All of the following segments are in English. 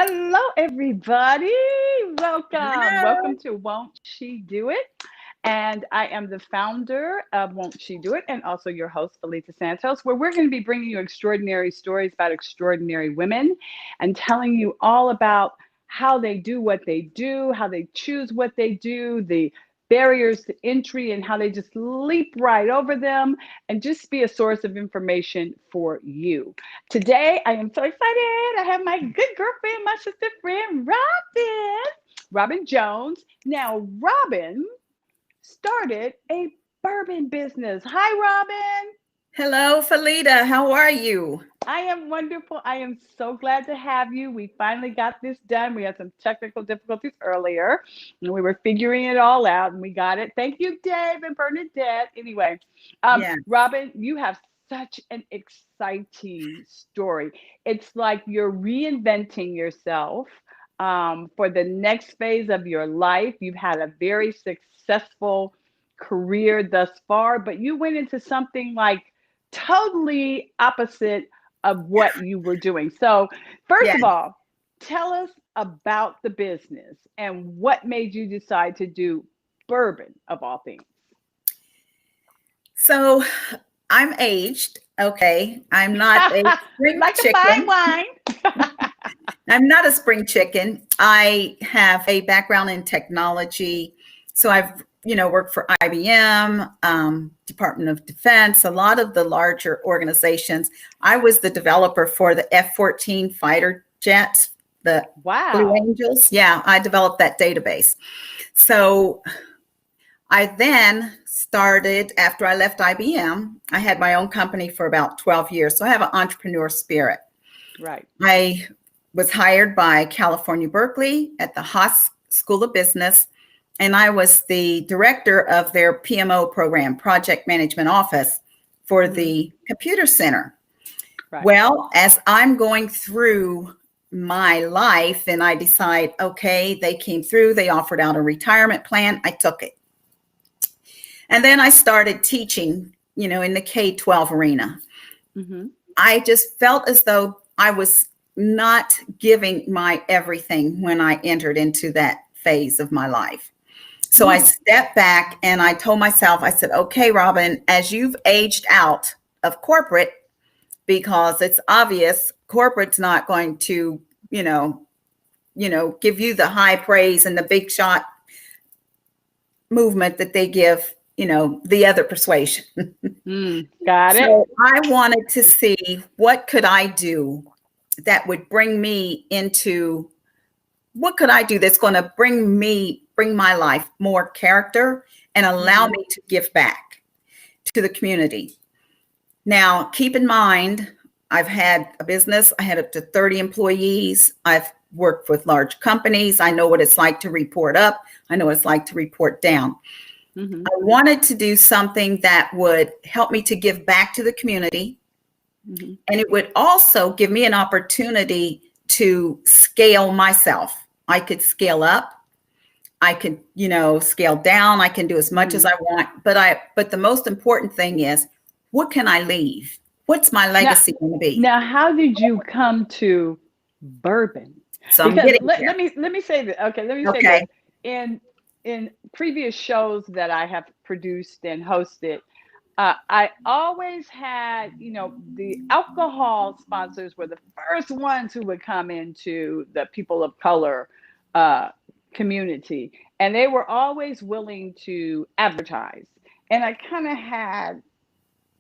Hello, everybody. Welcome. Hello. Welcome to Won't She Do It? And I am the founder of Won't She Do It and also your host, Alita Santos, where we're going to be bringing you extraordinary stories about extraordinary women and telling you all about how they do what they do, how they choose what they do, the barriers to entry, and how they just leap right over them and just be a source of information for you. Today, I am so excited. I have my good girlfriend, my sister friend, Robin Jones. Now, Robin started a bourbon business. Hi, Robin. Hello, Felita. How are you? I am wonderful. I am so glad to have you. We finally got this done. We had some technical difficulties earlier, and we were figuring it all out, and we got it. Thank you, Dave and Bernadette. Anyway, Yeah. Robin, you have such an exciting story. It's like you're reinventing yourself for the next phase of your life. You've had a very successful career thus far, but you went into something like totally opposite of what you were doing. So, first Yeah. of all, tell us about the business and what made you decide to do bourbon of all things. So I'm aged. Okay. I'm not a spring Like a fine chicken. wine. I'm not a spring chicken. I have a background in technology. So I've, worked for IBM, Department of Defense, a lot of the larger organizations. I was the developer for the F-14 fighter jets, the Blue Wow. Angels. Yeah, I developed that database. So I then started, after I left IBM, I had my own company for about 12 years. So I have an entrepreneur spirit. Right. I was hired by California, Berkeley at the Haas School of Business, and I was the director of their PMO program, Project Management Office, for the computer center. Right. Well, as I'm going through my life and I decide, okay, they came through, they offered out a retirement plan, I took it. And then I started teaching, in the K-12 arena. Hmm. I just felt as though I was not giving my everything when I entered into that phase of my life. So I stepped back and I told myself, I said, okay, Robin, as you've aged out of corporate, because it's obvious corporate's not going to, give you the high praise and the big shot movement that they give, the other persuasion. Got it. So I wanted to see what could I do that would bring me into, what could I do that's going to bring my life more character and allow me to give back to the community. Now, keep in mind, I've had a business. I had up to 30 employees. I've worked with large companies. I know what it's like to report up. I know what it's like to report down. Hmm. I wanted to do something that would help me to give back to the community. Hmm. And it would also give me an opportunity to scale myself. I could scale up. I could, scale down. I can do as much as I want. But the most important thing is, what can I leave? What's my Now, legacy going to be? now, how did you come to bourbon? So I'm Because getting let there. me say this. Okay, let me say Okay. this. In previous shows that I have produced and hosted, I always had, the alcohol sponsors were the first ones who would come into the people of color uh, community, and they were always willing to advertise. And I kind of had,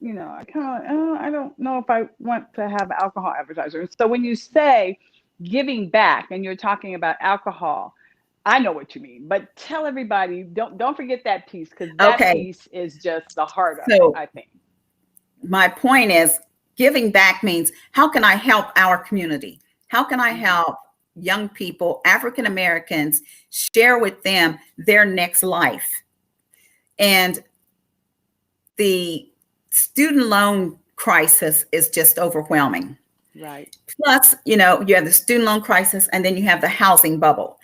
I kind of, oh, I don't know if I want to have alcohol advertisers. So when you say giving back and you're talking about alcohol, I know what you mean, but tell everybody, don't forget that piece because that Okay. piece is just the heart of it, So I think. my point is, giving back means, how can I help our community? How can I Hmm. help young people, African Americans, share with them their next life? And the student loan crisis is just overwhelming. Right. Plus, you have the student loan crisis and then you have the housing bubble.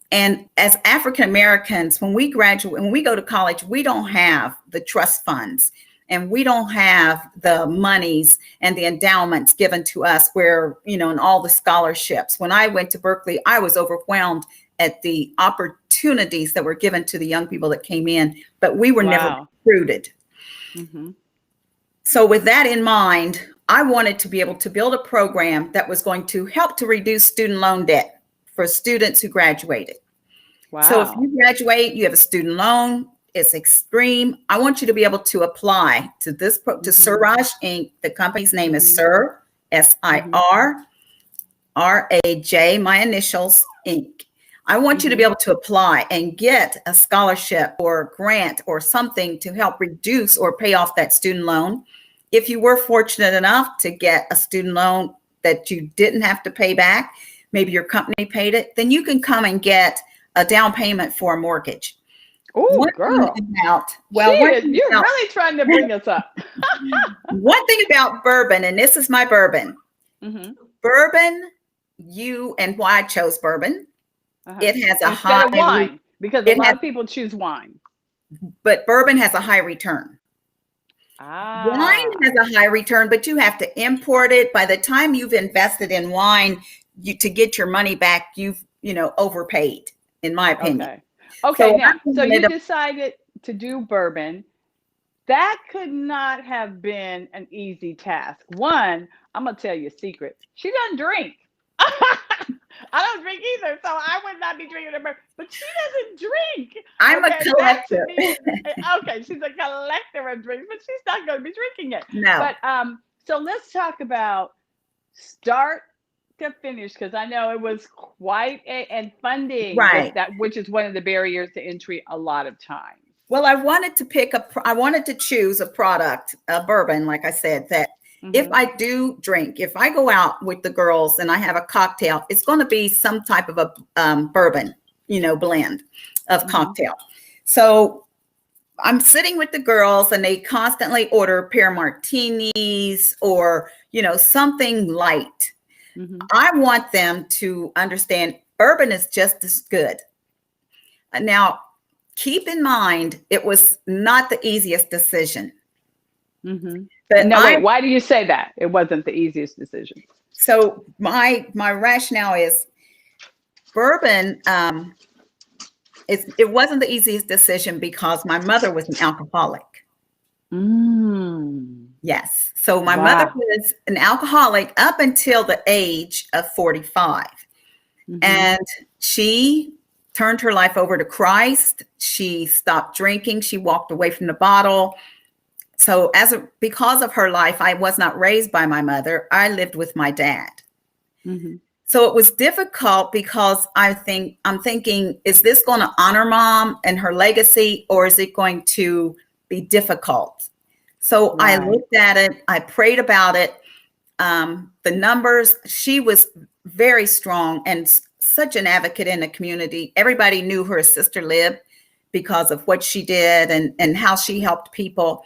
And as African Americans, when we graduate, when we go to college, we don't have the trust funds. and we don't have the monies and the endowments given to us where, and all the scholarships. When I went to Berkeley, I was overwhelmed at the opportunities that were given to the young people that came in, but we were never recruited. Mm-hmm. So with that in mind, I wanted to be able to build a program that was going to help to reduce student loan debt for students who graduated. Wow. So if you graduate, you have a student loan, it's extreme. I want you to be able to apply to this, to RAJ Inc. The company's name is SIR, SIR, RAJ, my initials, Inc. I want you to be able to apply and get a scholarship or a grant or something to help reduce or pay off that student loan. If you were fortunate enough to get a student loan that you didn't have to pay back, maybe your company paid it, then you can come and get a down payment for a mortgage. Oh, girl. You're really trying to bring us up. One thing about bourbon, and this is my bourbon. Bourbon, and why I chose bourbon. It has a Instead of wine, because a lot of people choose wine. But bourbon has a high return. Wine has a high return, but you have to import it. By the time you've invested in wine, to get your money back, you've overpaid, in my opinion. Okay. So you decided to do bourbon. That could not have been an easy task. One, I'm gonna tell you a secret. She doesn't drink. I don't drink either, so I would not be drinking a bourbon. But she doesn't drink. I'm a collector. Okay, she's a collector of drinks, but she's not going to be drinking it. No. But so let's talk about start to finish, because I know it was quite and funding, right? Which is one of the barriers to entry a lot of times. Well, I wanted to choose a product, a bourbon, like I said, that. If I do drink, if I go out with the girls and I have a cocktail, it's going to be some type of a bourbon, blend of cocktail. So I'm sitting with the girls and they constantly order pear martinis or, something light. I want them to understand bourbon is just as good. Now, keep in mind, it was not the easiest decision. But wait, why do you say that? It wasn't the easiest decision. So my rationale is bourbon, it wasn't the easiest decision because my mother was an alcoholic. Yes. So my mother was an alcoholic up until the age of 45. And she turned her life over to Christ. She stopped drinking. She walked away from the bottle. So because of her life, I was not raised by my mother. I lived with my dad. So it was difficult because I'm thinking, is this going to honor mom and her legacy, or is it going to be difficult? So I looked at it. I prayed about it. The numbers, she was very strong and such an advocate in the community. Everybody knew her sister lived because of what she did and how she helped people.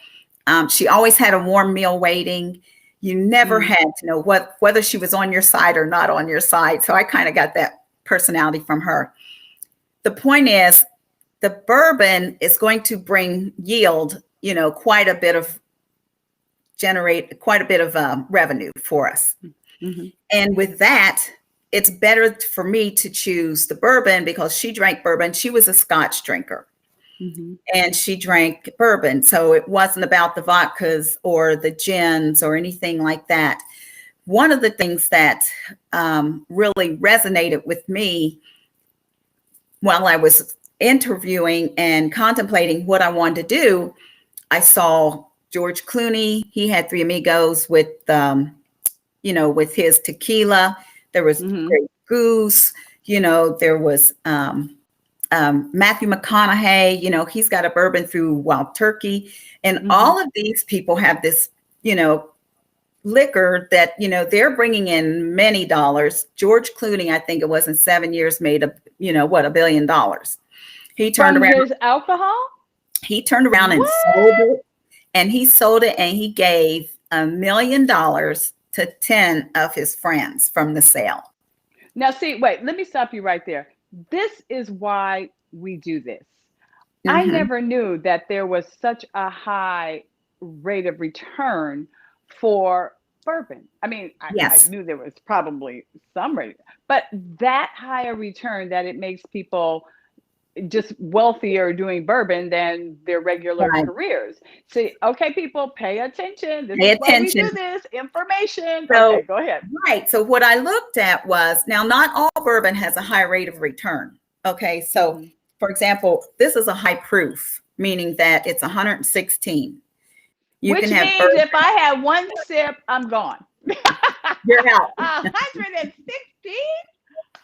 She always had a warm meal waiting. You never had to know whether she was on your side or not on your side. So I kind of got that personality from her. The point is, the bourbon is going to generate quite a bit of revenue for us. And with that, it's better for me to choose the bourbon because she drank bourbon. She was a Scotch drinker. And she drank bourbon. So it wasn't about the vodkas or the gins or anything like that. One of the things that really resonated with me while I was interviewing and contemplating what I wanted to do, I saw George Clooney. He had Three Amigos with his tequila. There was Grey Goose. There was Matthew McConaughey, he's got a bourbon through Wild Turkey. And all of these people have this, liquor that, they're bringing in many dollars. George Clooney, I think it was in 7 years, made $1 billion. He turned around his alcohol. He turned around and sold it. And he sold it and he gave $1 million to 10 of his friends from the sale. Now, wait, let me stop you right there. This is why we do this. I never knew that there was such a high rate of return for bourbon. I mean, I Yes. knew there was probably some rate, but that higher return that it makes people just wealthier doing bourbon than their regular Right. careers. See, okay, people, pay attention. This Pay is why we attention. do this information. So, Okay, go ahead. right. So what I looked at was, now not all bourbon has a high rate of return. Okay. So Mm-hmm. for example, this is a high proof, meaning that it's 116. You Which can have means bourbon, if I have one sip, I'm gone. you're out. 116?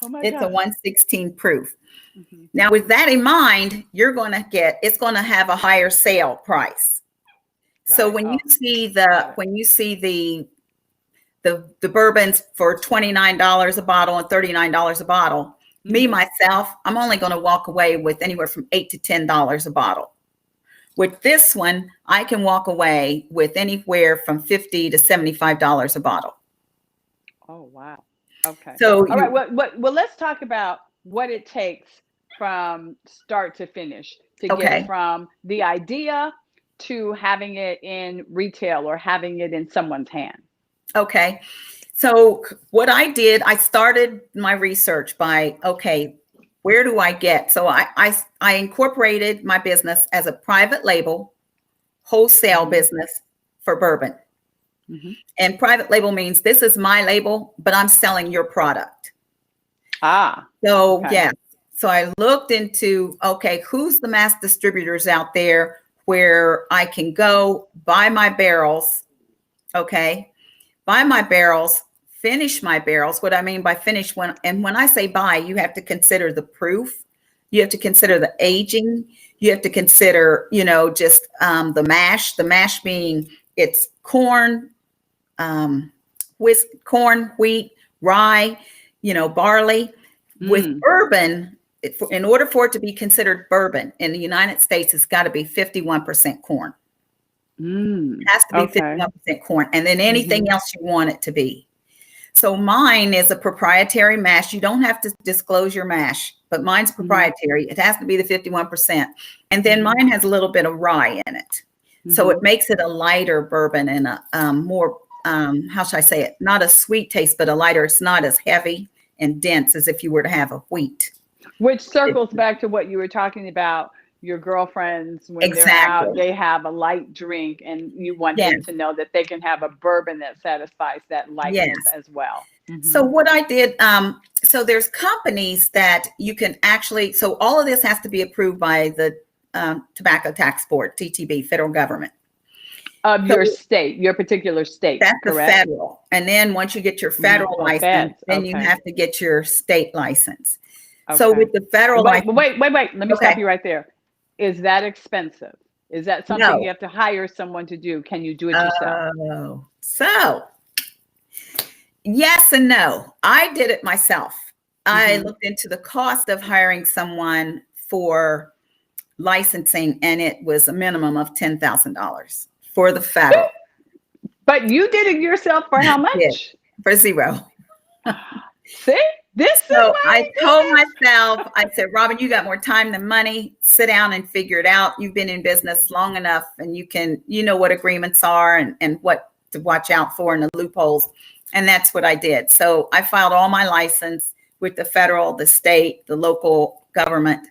Oh my It's a God. 116 proof. Mm-hmm. Now, with that in mind, it's going to have a higher sale price. So Right. when you Oh, see got it. the bourbons for $29 a bottle and $39 a bottle, me Mm-hmm. myself, I'm only going to walk away with anywhere from $8 to $10 a bottle. With this one, I can walk away with anywhere from $50 to $75 a bottle. Oh, wow. Okay. So All right. Well, let's talk about what it takes from start to finish to get okay, from the idea to having it in retail or having it in someone's hand. okay. So what I did, I started my research by, okay, where do I get? So I incorporated my business as a private label wholesale Mm-hmm. business for bourbon. Mm-hmm. And private label means this is my label, but I'm selling your product. Ah, So okay. yeah, so I looked into, okay, who's the mass distributors out there where I can go buy my barrels, okay, buy my barrels, finish my barrels. What I mean by finish, when I say buy, you have to consider the proof, you have to consider the aging, you have to consider, just the mash being it's corn, corn, wheat, rye, barley. With Mm, bourbon, in order for it to be considered bourbon in the United States, it's got to be 51% corn. It has to be okay. 51% corn, and then Mm-hmm. anything else you want it to be. So mine is a proprietary mash. You don't have to disclose your mash, but mine's Mm-hmm. proprietary. It has to be the 51%. And then Mm-hmm. mine has a little bit of rye in it. So it Mm-hmm. makes it a lighter bourbon and a more, how should I say it? Not a sweet taste, but a lighter. It's not as heavy and dense as if you were to have a wheat. Which circles back to what you were talking about. Your girlfriends, when they're out, Exactly. they have a light drink, and you want them Yes. to know that they can have a bourbon that satisfies that lightness Yes. as well. So Mm-hmm. what I did, so there's companies that you can actually, so all of this has to be approved by the Tobacco Tax Board, TTB, federal government. Of So your state, your particular state, that's the correct? federal. And then once you get your Mm-hmm. federal Oh, license, feds. then you Okay. have to get your state license. So Okay. with the federal Wait, license, wait. Let me stop okay, you right there. Is that expensive? Is that something you no. have to hire someone to do? Can you do it yourself? Oh, so yes and no. I did it myself. I Mm-hmm. looked into the cost of hiring someone for licensing, and it was a minimum of $10,000 for the federal. But you did it yourself for how Yeah, much? for zero. See, this is So why I we do told this. myself, I said, Robin, you got more time than money. Sit down and figure it out. You've been in business long enough, and you know what agreements are and what to watch out for and the loopholes. And that's what I did. So I filed all my license with the federal, the state, the local government,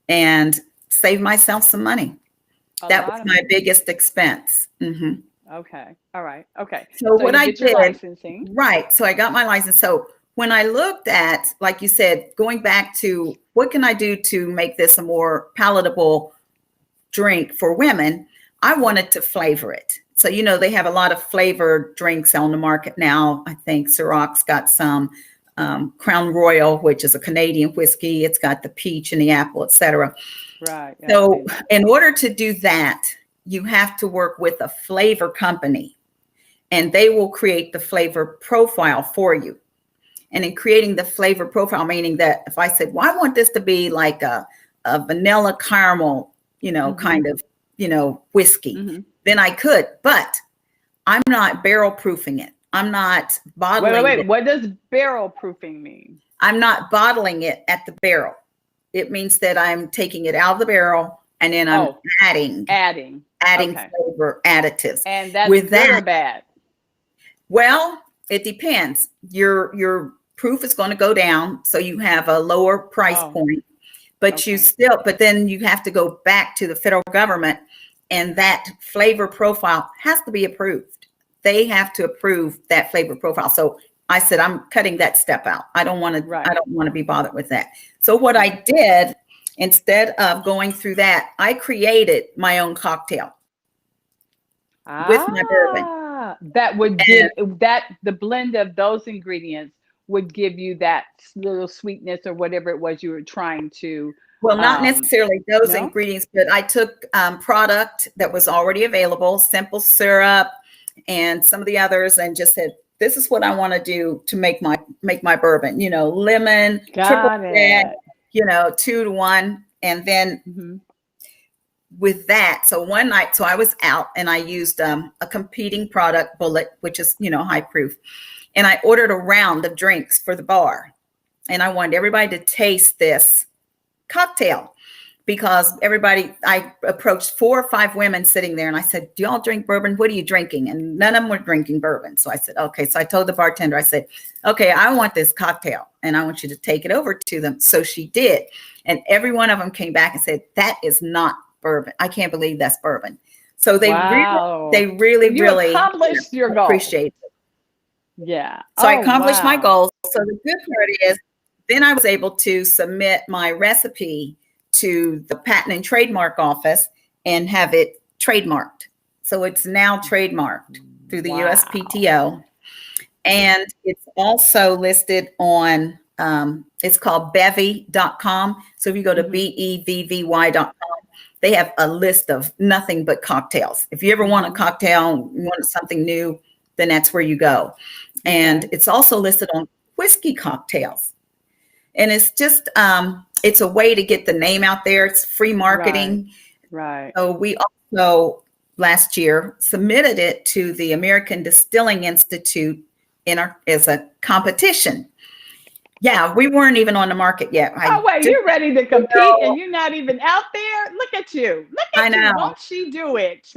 and saved myself some money. A That was lot of my money. biggest expense. Hmm. Okay. All right. Okay. So So what you I get your did, licensing. right. So I got my license. So when I looked at, like you said, going back to what can I do to make this a more palatable drink for women, I wanted to flavor it. So, they have a lot of flavored drinks on the market now. I think Cîroc's got some, Crown Royal, which is a Canadian whiskey. It's got the peach and the apple, etc. Right. Yeah, I've So seen that. in order to do that, you have to work with a flavor company, and they will create the flavor profile for you. And in creating the flavor profile, meaning that if I said, well, I want this to be like a vanilla caramel, Mm-hmm. kind of, whiskey, Mm-hmm. then I could, but I'm not barrel proofing it. I'm not bottling Wait. it. What does barrel proofing mean? I'm not bottling it at the barrel. It means that I'm taking it out of the barrel and then I'm Oh, adding adding. adding Okay. flavor additives. And that's With good that, or bad? well, it depends. Your proof is going to go down, so you have a lower price Oh, point, but okay. but then you have to go back to the federal government, and that flavor profile has to be approved. They have to approve that flavor profile. So I said, I'm cutting that step out. I don't want to, I Right. don't want to be bothered with that. So what I Right. did, instead of going through that, I created my own cocktail with my bourbon. That would give And that the blend of those ingredients would give you that little sweetness or whatever it was you were trying to. well, not Um, necessarily those no. ingredients, but I took product that was already available, simple syrup, and some of the others, and just said, "This is what I want to do to make my bourbon." You know, lemon, triple Got sec, it. 2 to 1, and then Hmm. with that, so one night, so I was out and I used a competing product, Bullet, which is high proof, and I ordered a round of drinks for the bar, and I wanted everybody to taste this cocktail because I approached 4 or 5 women sitting there and I said, "Do y'all drink bourbon? What are you drinking?" And none of them were drinking bourbon. So I said, "Okay." So I told the bartender, I said, "Okay, I want this cocktail and I want you to take it over to them." So she did. And every one of them came back and said, "That is not bourbon. I can't believe that's bourbon." So they Wow. really, You really accomplished your goal. appreciate it. Yeah. So I Oh, accomplished my wow. goals. So the good part is then I was able to submit my recipe to the Patent and Trademark Office and have it trademarked. So it's now trademarked through the Wow. USPTO. And it's also listed on, it's called bevy.com. So if you go to Hmm. bevvy.com, they have a list of nothing but cocktails. If you ever want a Hmm. cocktail, you want something new, then that's where you go. And Okay. it's also listed on whiskey cocktails. And it's just, it's a way to get the name out there. It's free Right. marketing. Right. So we also last year submitted it to the American Distilling Institute as a competition. Yeah, we weren't even on the market yet. Oh, wait, Just, you're ready to you compete and know, you're not even out there? Look at you. Look I at you. know. Won't she do it?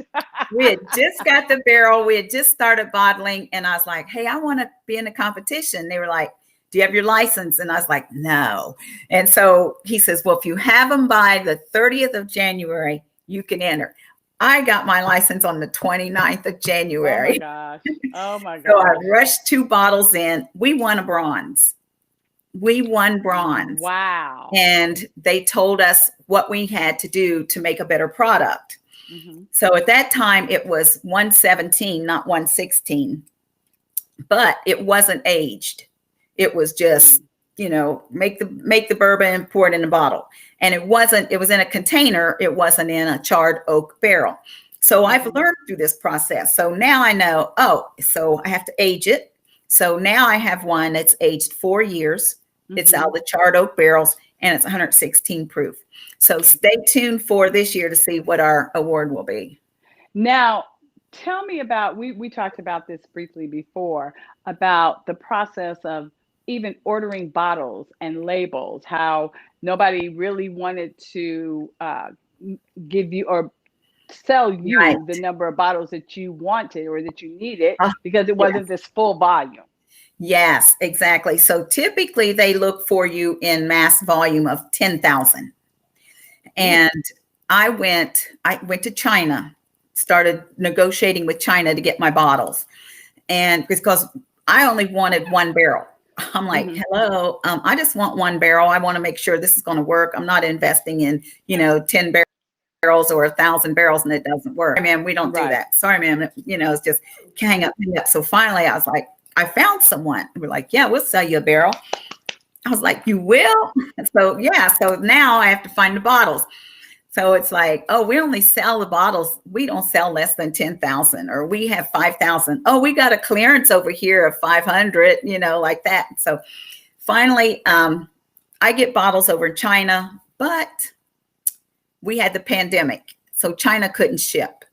We had just got the barrel. We had just started bottling. And I was like, "Hey, I want to be in a competition." They were like, "Do you have your license?" And I was like, "No." And so he says, "Well, if you have them by the 30th of January, you can enter." I got my license on the 29th of Oh my January. gosh. Oh my So I gosh. rushed 2 bottles in. We won a bronze. We won bronze. Wow. And they told us what we had to do to make a better product. Hmm. So at that time, it was 117, not 116, but it wasn't aged. It was just, make the bourbon, pour it in a bottle. And it was in a container. It wasn't in a charred oak barrel. So I've Hmm. learned through this process. So now I know, oh, so I have to age it. So now I have one that's aged 4 years. It's out Hmm. of the charred oak barrels and it's 116 proof. So stay tuned for this year to see what our award will be. Now, tell me about we talked about this briefly before about the process of even ordering bottles and labels, how nobody really wanted to give you or sell Right. you the number of bottles that you wanted or that you needed Oh, because it wasn't yes. this full volume. Yes, exactly. So typically they look for you in mass volume of 10,000. Ooh. And I went to China, started negotiating with China to get my bottles. And because I only wanted 1 barrel. I'm like, Hmm. "Hello, I just want 1 barrel. I want to make sure this is going to work. I'm not investing in, 10 barrels or 1,000 barrels and it doesn't work. Sorry, ma'am, we don't do Right. that. Sorry, ma'am." It's just hang up, hang up. So finally I was like, I found someone. We're like, "Yeah, we'll sell you a barrel." I was like, "You will?" So yeah, so now I have to find the bottles. So it's like, "Oh, we only sell the bottles. We don't sell less than 10,000, or we have 5,000. Oh, we got a clearance over here of 500, like that." So finally, I get bottles over in China, but we had the pandemic. So China couldn't ship.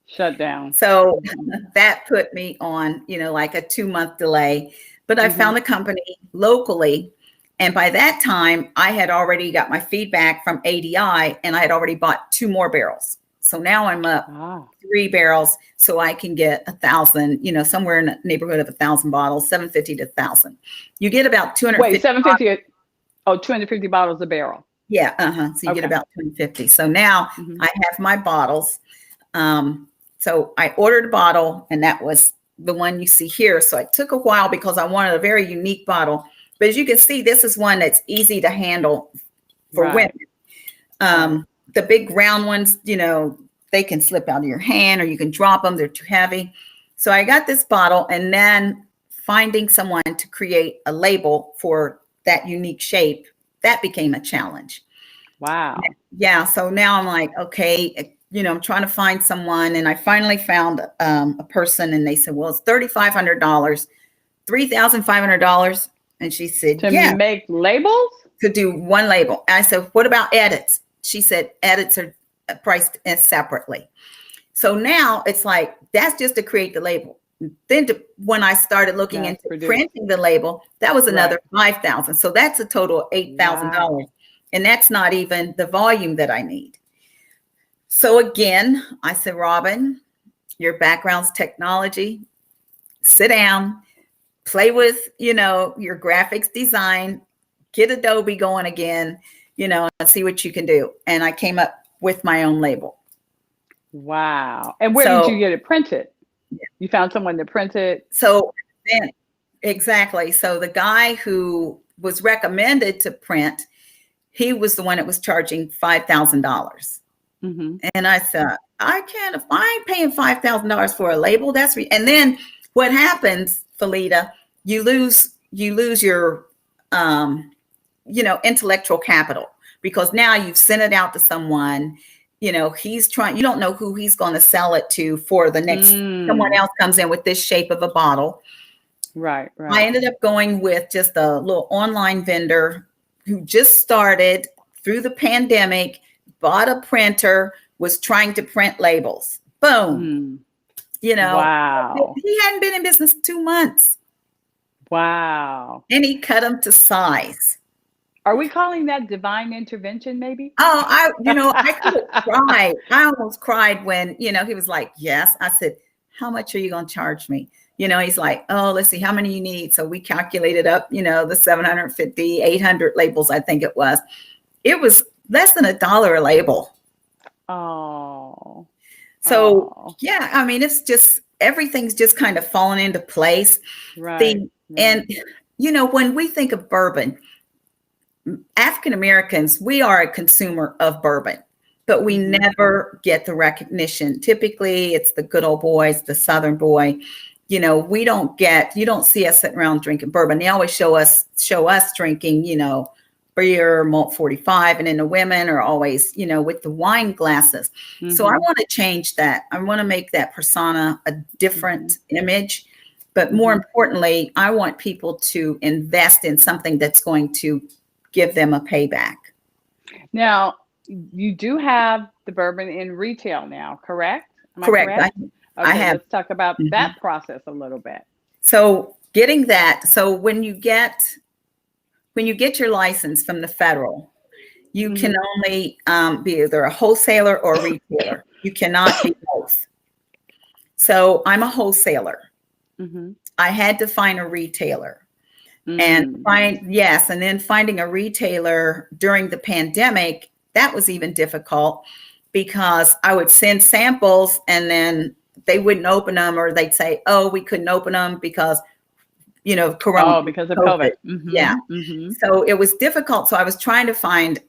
Shut down. So Hmm. that put me on, like a 2 month delay. But I Hmm. found a company locally. And by that time, I had already got my feedback from ADI and I had already bought 2 more barrels. So now I'm up Ah. 3 barrels, so I can get 1,000, somewhere in the neighborhood of 1,000 bottles, 750 to 1,000. You get about 250. Wait, 750. Oh, 250 bottles a barrel. Yeah, so you get Okay. about 250. So now Hmm. I have my bottles. So I ordered a bottle, and that was the one you see here. So it took a while because I wanted a very unique bottle. But as you can see, this is one that's easy to handle for women. Right. Right. The big round ones, they can slip out of your hand or you can drop them. They're too heavy. So I got this bottle, and then finding someone to create a label for that unique shape, that became a challenge. Wow. Yeah. So now I'm like, okay, I'm trying to find someone, and I finally found a person, and they said, well, it's $3,500, $3,500. And she said, To yeah, make labels? to do one label. I said, what about edits? She said, edits are priced separately. So now it's like, that's just to create the label. Then when I started looking Mass into produced. printing the label, that was another Right. 5,000. So that's a total of $8,000. Wow. And that's not even the volume that I need. So again, I said, Robin, your background's technology. Sit down, play with, your graphics design, get Adobe going again, and see what you can do. And I came up with my own label. Wow. And where did you So, get it printed? You found someone to print it? so then exactly. So the guy who was recommended to print, he was the one that was charging $5,000. Hmm. And I said, I can't, if I ain't paying $5,000 for a label, and then what happens, Felita, you lose your, intellectual capital, because now you've sent it out to someone, he's trying, you don't know who he's going to sell it to for the next, someone else comes in with this shape of a bottle. Right, I right. ended up going with just a little online vendor who just started through the pandemic, bought a printer, was trying to print labels. Boom. Wow. He hadn't been in business 2 months. Wow. And he cut them to size. Are we calling that divine intervention, maybe? Oh, I could have cried. I almost cried when, he was like, yes. I said, how much are you going to charge me? He's like, oh, let's see how many you need. So we calculated up, the 750, 800 labels, I think it was. It was less than $1 a label. Oh. So, Oh. yeah, I mean, it's just, everything's just kind of fallen into place. Right. And, when we think of bourbon, African Americans, we are a consumer of bourbon, but we never get the recognition. Typically, it's the good old boys, the Southern boy. You don't see us sitting around drinking bourbon. They always show us drinking, beer, malt 45, and then the women are always, with the wine glasses. So I want to change that. I want to make that persona a different image. But more importantly, I want people to invest in something that's going to give them a payback. Now, you do have the bourbon in retail now, correct? Am I Correct. I have. Let's talk about that process a little bit. So getting that. So when you get your license from the federal, you can only be either a wholesaler or a retailer. You cannot be both. So I'm a wholesaler. I had to find a retailer. And then finding a retailer during the pandemic, that was even difficult, because I would send samples and then they wouldn't open them, or they'd say, oh, we couldn't open them because, Corona. Oh, because of COVID. Yeah. So it was difficult. So I was trying to find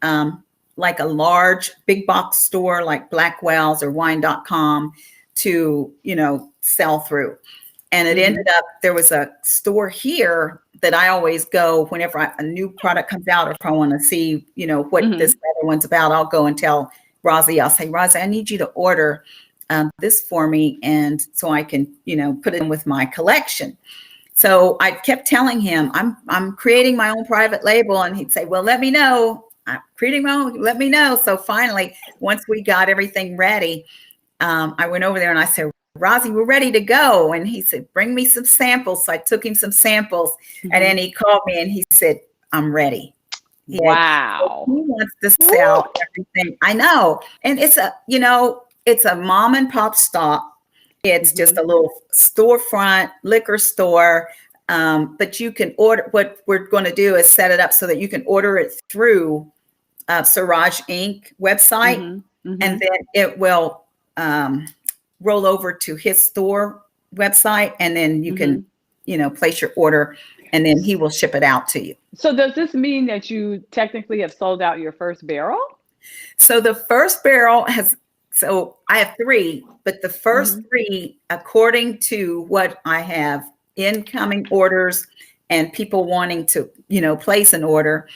like a large big box store like Blackwell's or wine.com to, sell through. And it ended up, there was a store here that I always go whenever a new product comes out, or if I want to see, what this other one's about. I'll go and tell Rosie, I'll say, Rosie, I need you to order this for me. And so I can, put it in with my collection. So I kept telling him, I'm creating my own private label. And he'd say, well, let me know. I'm creating my own, let me know. So finally, once we got everything ready, I went over there and I said, Rosie, we're ready to go. And he said, bring me some samples. So I took him some samples, and then he called me and he said, I'm ready. He wants to sell everything. I know. And it's it's a mom and pop stop. It's just Mhm. a little storefront liquor store. But you can order, what we're going to do is set it up so that you can order it through RAJ Inc. website, Mhm. and Mhm. then it will roll over to his store website, and then you can, Mhm. place your order, and then he will ship it out to you. So does this mean that you technically have sold out your first barrel? So the first barrel has, so I have three, but the first Mhm. three, according to what I have incoming orders and people wanting to, place an order,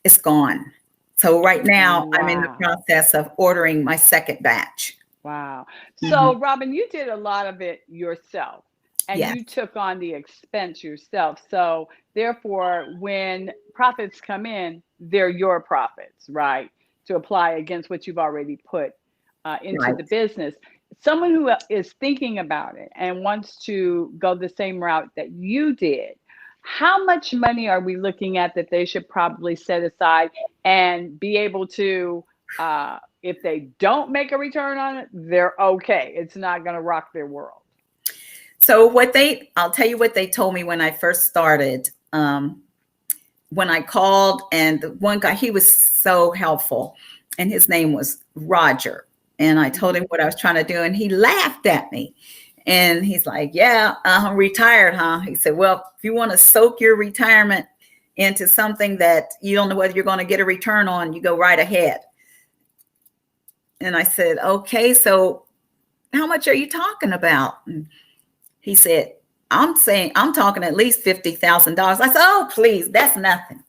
it's gone. So right now I'm in the Wow. process of ordering my second batch. Wow. Mhm. So, Robin, you did a lot of it yourself and Yes, you took on the expense yourself. So, therefore, when profits come in, they're your profits, right? To apply against what you've already put into right. the business. Someone who is thinking about it and wants to go the same route that you did, how much money are we looking at that they should probably set aside and be able to? If they don't make a return on it, they're okay. It's not going to rock their world. So I'll tell you what they told me when I first started. When I called, and the one guy, he was so helpful, and his name was Roger. And I told him Mhm. what I was trying to do, and he laughed at me. And he's like, "Yeah, I'm retired, huh?" He said, "Well, if you want to soak your retirement into something that you don't know whether you're going to get a return on, you go right ahead." And I said, "Okay, so how much are you talking about?" And he said, I'm talking at least $50,000. I said, "Oh, please, that's nothing."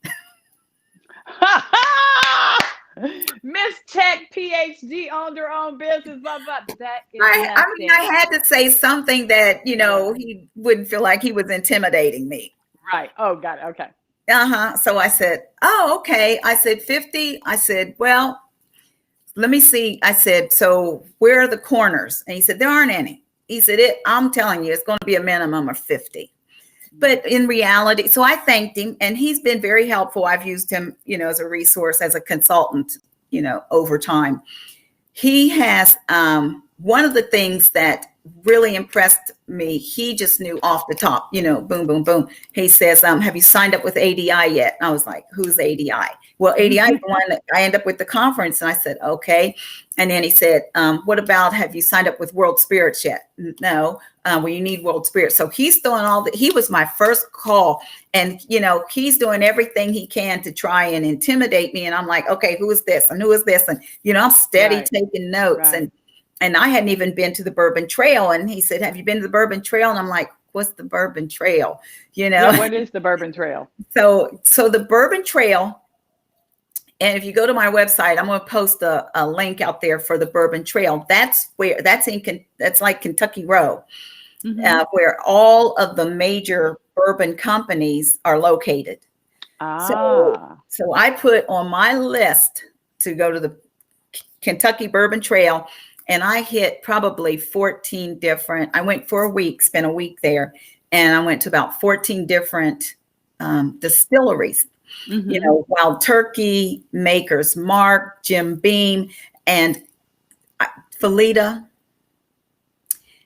Miss Tech PhD owned her own business. Blah, blah. That is I nothing. had to say something that, Yeah. he wouldn't feel like he was intimidating me. Right. Oh, got it. Okay. Uh-huh. So I said, "Oh, okay." I said, 50. I said, "Well, let me see." I said, "So where are the corners?" And he said, "There aren't any." He said, "I'm telling you, it's going to be a minimum of 50." But in reality, so I thanked him, and he's been very helpful. I've used him, as a resource, as a consultant, over time. He has one of the things that really impressed me. He just knew off the top, boom, boom, boom. He says, "Have you signed up with ADI yet?" I was like, "Who's ADI?" "Well, ADI is the one that I end up with the conference." And I said, "Okay." And then he said, "What about, have you signed up with World Spirits yet?" "No." "Well, you need World Spirits." So he's doing all that. He was my first call, and he's doing everything he can to try and intimidate me. And I'm like, "Okay, who is this? And who is this?" And I'm steady Right. taking notes. Right. And I hadn't even been to the Bourbon Trail. And he said, "Have you been to the Bourbon Trail?" And I'm like, "What's the Bourbon Trail?" You Yeah. know? What is the Bourbon Trail? So the Bourbon Trail, and if you go to my website, I'm going to post a link out there for the Bourbon Trail. That's like Kentucky Row, Hmm. where all of the major bourbon companies are located. So, Ah. so I put on my list to go to the Kentucky Bourbon Trail, and I hit probably 14 different. I went for a week, spent a week there, and I went to about 14 different distilleries. Hmm. Wild Turkey makers, Mark, Jim Beam, and Felita.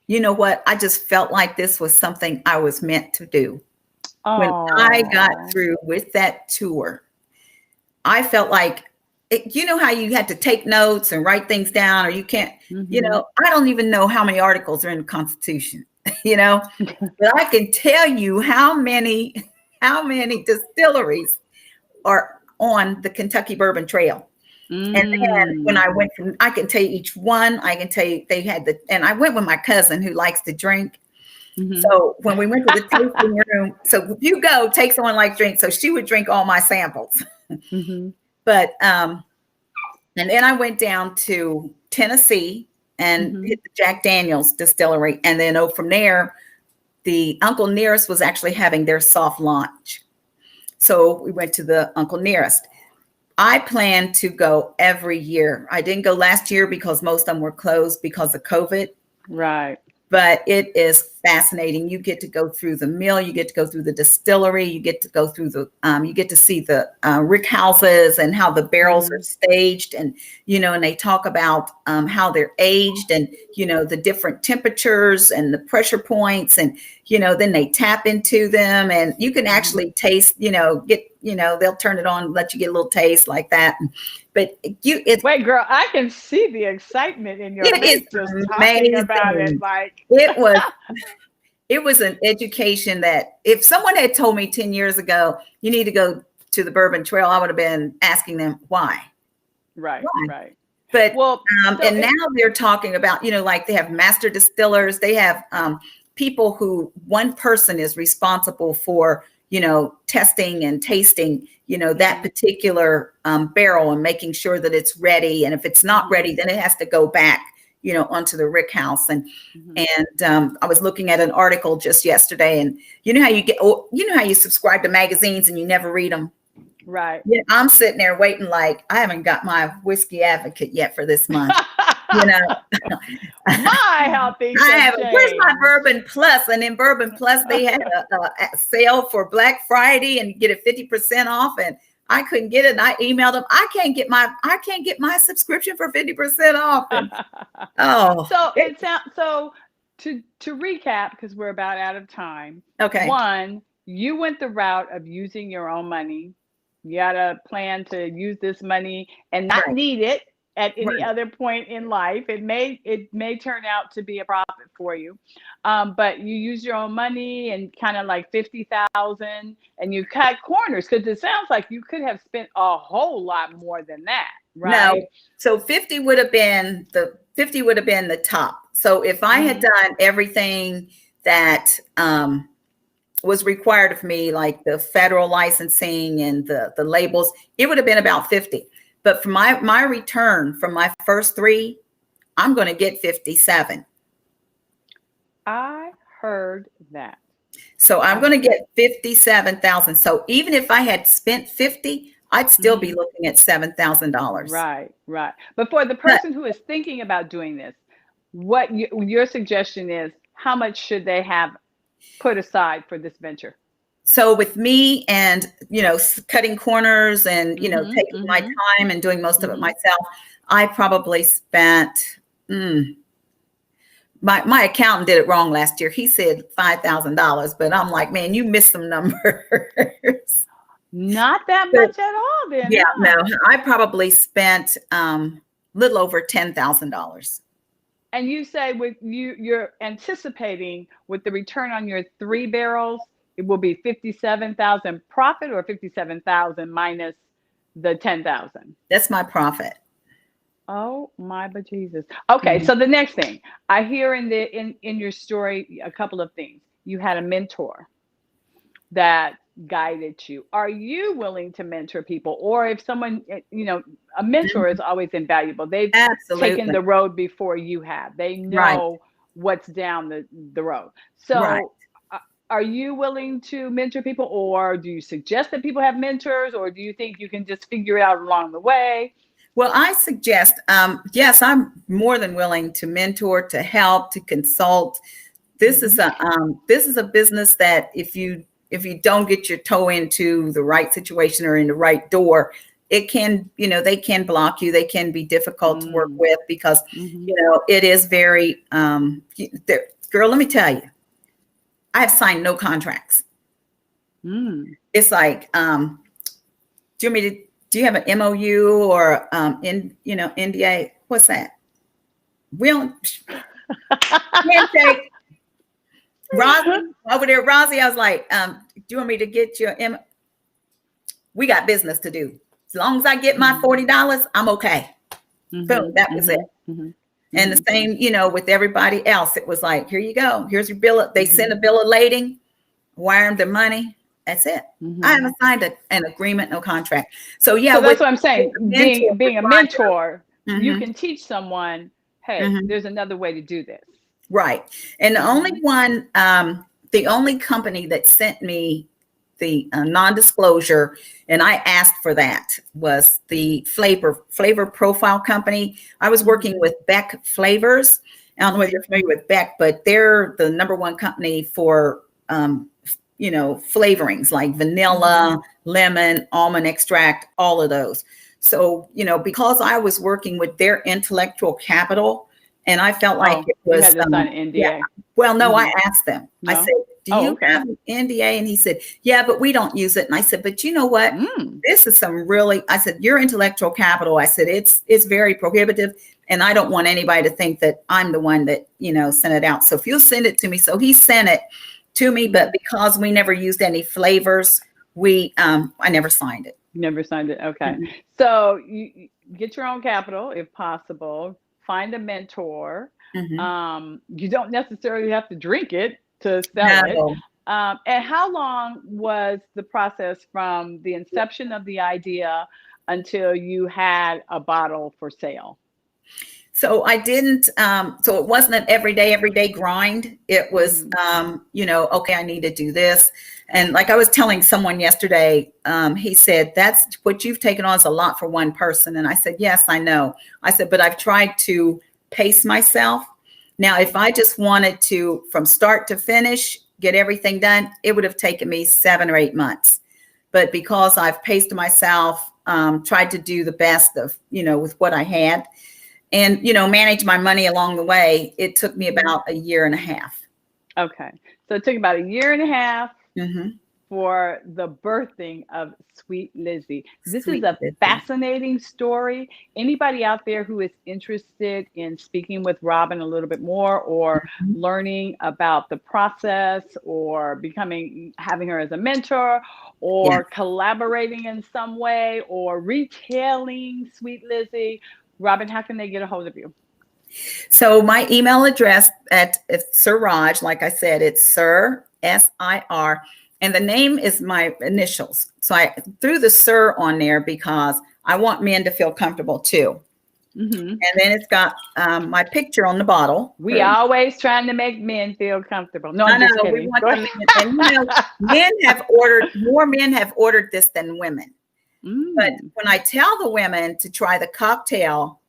You know what? I just felt like this was something I was meant to do. When I got Oh. through with that tour, I felt like, you know how you had to take notes and write things down, or you can't, Hmm. I don't even know how many articles are in the Constitution, you know, but I can tell you how many distilleries are on the Kentucky Bourbon Trail. And then when I Mm. went I can tell you each one. I can tell you and I went with my cousin who likes to drink. Hmm. So when we went to the tasting room, so if you go, take someone like drink. So she would drink all my samples. Hmm. But and then I went down to Tennessee and Hmm. hit the Jack Daniels distillery. And then from there, the Uncle Nearest was actually having their soft launch. So we went to the Uncle Nearest. I plan to go every year. I didn't go last year because most of them were closed because of COVID. Right. but it is fascinating. You get to go through the mill, you get to go through the distillery, you get to go through the, you get to see the rick houses and how the barrels are staged, and and they talk about how they're aged, and the different temperatures and the pressure points, and then they tap into them, and you can actually taste, they'll turn it on, let you get a little taste like that. But wait, girl, I can see the excitement in your face just talking about it. Like it was an education that if someone had told me 10 years ago, you need to go to the Bourbon Trail, I would have been asking them why. Right. But and now they're talking about, like they have master distillers, they have people who one person is responsible for, testing and tasting, that particular barrel and making sure that it's ready. And if it's not ready, then it has to go back, onto the rick house. And I was looking at an article just yesterday, and how you subscribe to magazines and you never read them. Right. Yeah, I'm sitting there waiting, like I haven't got my Whiskey Advocate yet for this month. My healthy. I have. Where's my Bourbon Plus? And in Bourbon Plus, they had a sale for Black Friday, and you get it 50% off. And I couldn't get it. And I emailed them. I can't get my subscription for 50% off. And, so it sounds so. To recap, because we're about out of time. Okay. One, you went the route of using your own money. You had a plan to use this money and not need it at any other point in life. It may turn out to be a profit for you, but you use your own money and kind of like 50,000, and you cut corners, because it sounds like you could have spent a whole lot more than that, right? No, so 50 would have been the top. So if I had done everything that was required of me, like the federal licensing and the labels, it would have been about 50. But for my return from my first 3, I'm going to get 57. I heard that. So I'm going to get 57,000. So even if I had spent 50, I'd still be looking at $7,000. Right. But for the person who is thinking about doing this, what your suggestion is, how much should they have put aside for this venture? So with me and, cutting corners and, taking my time and doing most of it myself, I probably spent, my accountant did it wrong last year. He said $5,000, but I'm like, man, you missed some numbers. Not that much at all then. Yeah, no, I probably spent little over $10,000. And you say with you're anticipating with the return on your 3 barrels, it will be 57,000 profit, or 57,000 minus the 10,000? That's my profit. Oh my bejesus. Okay, so the next thing I hear in your story, a couple of things. You had a mentor that guided you. Are you willing to mentor people? Or if someone, a mentor is always invaluable. They've taken the road before you have. They know what's down the road. So are you willing to mentor people, or do you suggest that people have mentors, or do you think you can just figure it out along the way? Well, I suggest, yes, I'm more than willing to mentor, to help, to consult. This is a business that if you don't get your toe into the right situation or in the right door, it can, they can block you. They can be difficult to work with because, it is very, girl, let me tell you, I have signed no contracts. It's like, do you have an MOU or, NDA? What's that? We don't, handshake. Rosie, over there, Rosie, I was like, do you want me to get your we got business to do. As long as I get my $40, I'm okay. Boom, that was it. And the same, with everybody else, it was like, here you go. Here's your bill. They send a bill of lading, wire them the money. That's it. I haven't signed an agreement, no contract. So yeah, so that's what I'm saying. Being a mentor, you can teach someone, hey, there's another way to do this. Right. And the only company that sent me the non-disclosure, and I asked for that, was the flavor profile company. I was working with Beck Flavors, I don't know whether you're familiar with Beck, but they're the number one company for, flavorings like vanilla, lemon, almond extract, all of those. So, because I was working with their intellectual capital, and I felt like Oh, it you was, had to sign an yeah. NDA. Well, no, I Mhm. asked them. I No? said, do Oh, you okay. have an NDA? And he said, yeah, but we don't use it. And I said, but you know what? Mm. This is I said, your intellectual capital. I said, it's very prohibitive. And I don't want anybody to think that I'm the one that, sent it out. So if you'll send it to me. So he sent it to me, but because we never used any flavors, I never signed it. Never signed it. Okay. Mhm. So you get your own capital if possible. Find a mentor. Mhm. You don't necessarily have to drink it to sell it. No. And how long was the process from the inception of the idea until you had a bottle for sale? So I didn't, so it wasn't an everyday grind. It was, Mhm. okay, I need to do this. And like I was telling someone yesterday, he said, that's what you've taken on is a lot for one person. And I said, yes, I know. I said, but I've tried to pace myself. Now, if I just wanted to, from start to finish, get everything done, it would have taken me 7 or 8 months. But because I've paced myself, tried to do the best of, with what I had, and manage my money along the way, it took me about a year and a half. Okay. So it took about a year and a half Mm-hmm. for the birthing of Sweet Lizzie. This is Sweet a Lizzie. fascinating story. Anybody out there who is interested in speaking with Robin a little bit more, or Mhm. learning about the process, or having her as a mentor, Yeah. or collaborating in some way, or retailing Sweet Lizzie, Robin, how can they get a hold of you? So my email address at Sir Raj, like I said, it's Sir SIR, and the name is my initials. So I threw the Sir on there because I want men to feel comfortable too. Hmm. And then it's got my picture on the bottle. We always trying to make men feel comfortable. No, I I'm just know we kidding. want Go the ahead. men, and more men have ordered this than women. But Mm. when I tell the women to try the cocktail,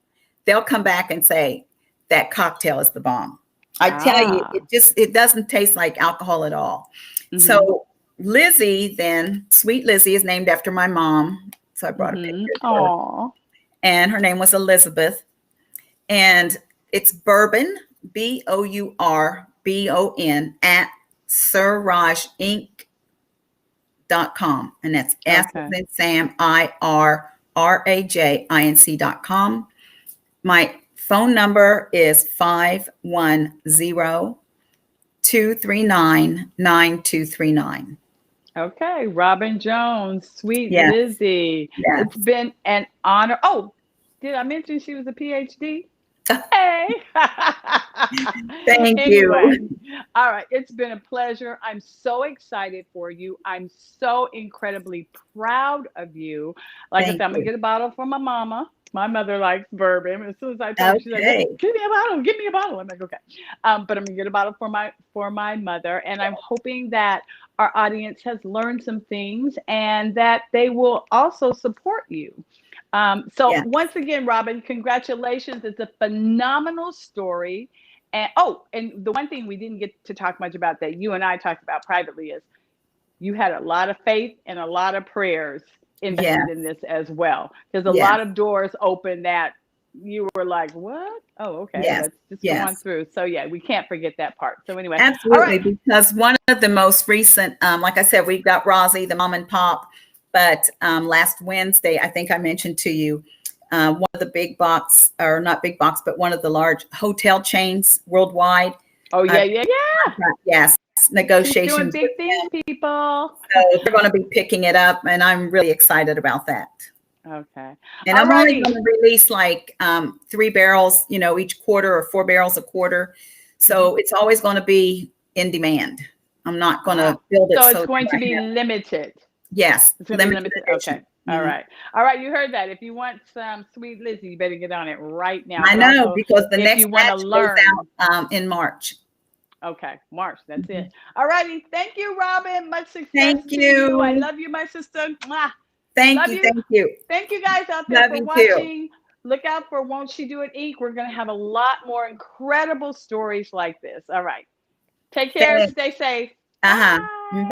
they'll come back and say that cocktail is the bomb. I tell you, Ah. it doesn't taste like alcohol at all. Mhm. So Lizzie, then Sweet Lizzie, is named after my mom. So I brought a Mhm. picture of her, Aw. and her name was Elizabeth. And it's Bourbon, BOURBON at sirrajinc.com. And that's S as Okay. in Sam, IRRAJINC.com. My phone number is 510-239-9239. Okay. Robin Jones, Sweet Yes, Lizzie. It's yes. been an honor. Oh, did I mention she was a PhD? Hey. Thank Anyway, you. all right. It's been a pleasure. I'm so excited for you. I'm so incredibly proud of you. Like I said, Thank I'm gonna you. get a bottle for my mama. My mother likes bourbon. As soon as I told her, she's like, "Well, Okay. give me a bottle. Give me a bottle." I'm like, "Okay," but I'm gonna get a bottle for my mother, and I'm hoping that our audience has learned some things and that they will also support you. So Yes. once again, Robin, congratulations. It's a phenomenal story. And oh, and the one thing we didn't get to talk much about that you and I talked about privately is you had a lot of faith and a lot of prayers invested in Yes. this as well. There's a Yes. lot of doors open that you were like, what? Oh, okay, Yes. let's just go on Yes. through. So yeah, we can't forget that part. So anyway, all Absolutely, right. because one of the most recent, like I said, we've got Rozzy, the mom and pop, but last Wednesday, I think I mentioned to you, one of the big box, or not big box, but one of the large hotel chains worldwide. Oh Uh, yeah, yeah, yeah. yes, She's doing negotiations with big things, them. people. So they're going to be picking it up, and I'm really excited about that. Okay. And All I'm only righty. going to release like 3 barrels, each quarter, or 4 barrels a quarter. Mhm. So it's always going to be in demand. I'm not going to Ah, build it so it's so that going to I be have, limited. yes, It's going to be limited limited. Okay. edition. All Mhm. right. All right. You heard that. If you want some Sweet Lizzie, you better get on it right now. I But know, also, because the if next you want to batch goes learn, out in March. okay, March, that's Mhm. it. All righty. Thank you, Robin. Much success Thank to you. I you. love you, my sister. Mwah. Thank Love you. you. Thank you. Thank you guys out there Love for you too. watching. Look out for Won't She Do It Inc. We're going to have a lot more incredible stories like this. All right. Take care. Thanks. Stay safe. Uh-huh. Bye.